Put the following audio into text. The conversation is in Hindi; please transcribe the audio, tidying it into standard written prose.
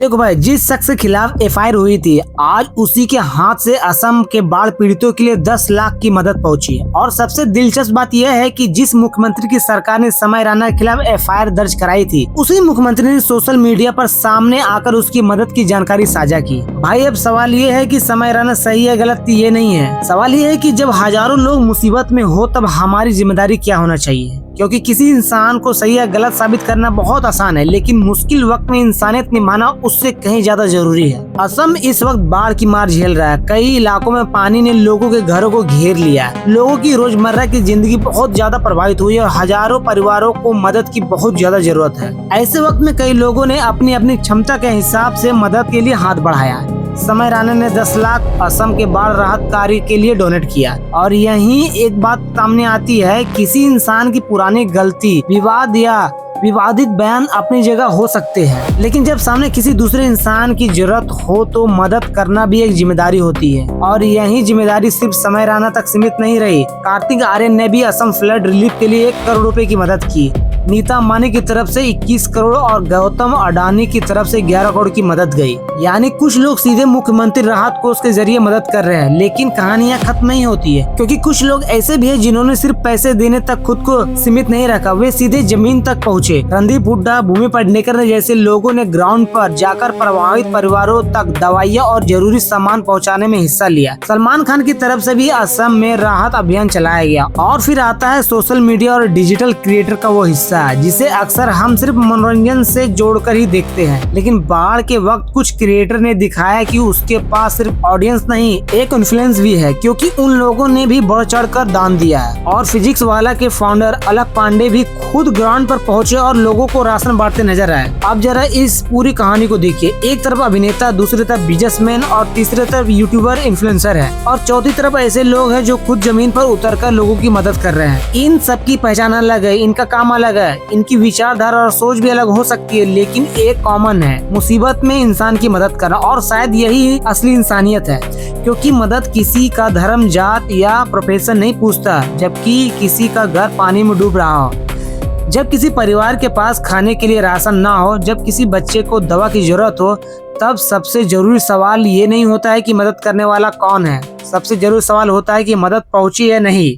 देखो भाई, जिस शख्स के खिलाफ एफआईआर हुई थी, आज उसी के हाथ से असम के बाढ़ पीड़ितों के लिए 10 लाख की मदद पहुंची है। और सबसे दिलचस्प बात यह है कि जिस मुख्यमंत्री की सरकार ने समय रैना के खिलाफ एफआईआर दर्ज कराई थी, उसी मुख्यमंत्री ने सोशल मीडिया पर सामने आकर उसकी मदद की जानकारी साझा की। भाई, अब सवाल ये है कि समय रैना सही है गलत, ये नहीं है। सवाल ये है कि जब हजारों लोग मुसीबत में हो, तब हमारी जिम्मेदारी क्या होना चाहिए। क्योंकि किसी इंसान को सही या गलत साबित करना बहुत आसान है, लेकिन मुश्किल वक्त में इंसानियत निभाना उससे कहीं ज्यादा जरूरी है। असम इस वक्त बाढ़ की मार झेल रहा है। कई इलाकों में पानी ने लोगों के घरों को घेर लिया है। लोगों की रोजमर्रा की जिंदगी बहुत ज्यादा प्रभावित हुई है और हजारों परिवारों को मदद की बहुत ज्यादा जरूरत है। ऐसे वक्त में कई लोगों ने अपनी अपनी क्षमता के हिसाब से मदद के लिए हाथ बढ़ाया है। समय रैना ने 10 लाख असम के बाढ़ राहत कार्य के लिए डोनेट किया। और यहीं एक बात सामने आती है, किसी इंसान की पुरानी गलती, विवाद या विवादित बयान अपनी जगह हो सकते हैं, लेकिन जब सामने किसी दूसरे इंसान की जरूरत हो तो मदद करना भी एक जिम्मेदारी होती है। और यही जिम्मेदारी सिर्फ समय रैना तक सीमित नहीं रही। कार्तिक आर्यन ने भी असम फ्लड रिलीफ के लिए 1 करोड़ रुपए की मदद की। नीता अंबानी की तरफ से 21 करोड़ और गौतम अडानी की तरफ से 11 करोड़ की मदद गई। यानी कुछ लोग सीधे मुख्यमंत्री राहत कोष के जरिए मदद कर रहे हैं, लेकिन कहानियां खत्म नहीं होती है, क्योंकि कुछ लोग ऐसे भी हैं जिन्होंने सिर्फ पैसे देने तक खुद को सीमित नहीं रखा, वे सीधे जमीन तक पहुँचे। रणदीप हुड्डा, भूमि पेडनेकर जैसे लोगों ने ग्राउंड पर जाकर प्रभावित परिवारों तक दवाइयाँ और जरूरी सामान पहुँचाने में हिस्सा लिया। सलमान खान की तरफ से भी असम में राहत अभियान चलाया गया। और फिर आता है सोशल मीडिया और डिजिटल क्रिएटर का वो हिस्सा जिसे अक्सर हम सिर्फ मनोरंजन से जोड़कर ही देखते हैं, लेकिन बाढ़ के वक्त कुछ क्रिएटर ने दिखाया कि उसके पास सिर्फ ऑडियंस नहीं, एक इन्फ्लुएंस भी है, क्योंकि उन लोगों ने भी बढ़ चढ़कर दान दिया है। और फिजिक्स वाला के फाउंडर अलक पांडे भी खुद ग्राउंड पर पहुंचे और लोगों को राशन बांटते नजर आए। अब जरा इस पूरी कहानी को देखिए। एक तरफ अभिनेता, दूसरी तरफ बिजनेसमैन और तीसरी तरफ यूट्यूबर इन्फ्लुएंसर है, और चौथी तरफ ऐसे लोग हैं जो खुद जमीन पर उतरकर लोगों की मदद कर रहे हैं। इन सबकी पहचान अलग है, इनका काम अलग है, इनकी विचारधारा और सोच भी अलग हो सकती है, लेकिन एक कॉमन है, मुसीबत में इंसान की मदद करना। और शायद यही असली इंसानियत है, क्योंकि मदद किसी का धर्म, जात या प्रोफेशन नहीं पूछता। जबकि किसी का घर पानी में डूब रहा हो, जब किसी परिवार के पास खाने के लिए राशन ना हो, जब किसी बच्चे को दवा की जरूरत हो, तब सबसे जरूरी सवाल ये नहीं होता है कि मदद करने वाला कौन है, सबसे जरूरी सवाल होता है कि मदद पहुंची है नहीं।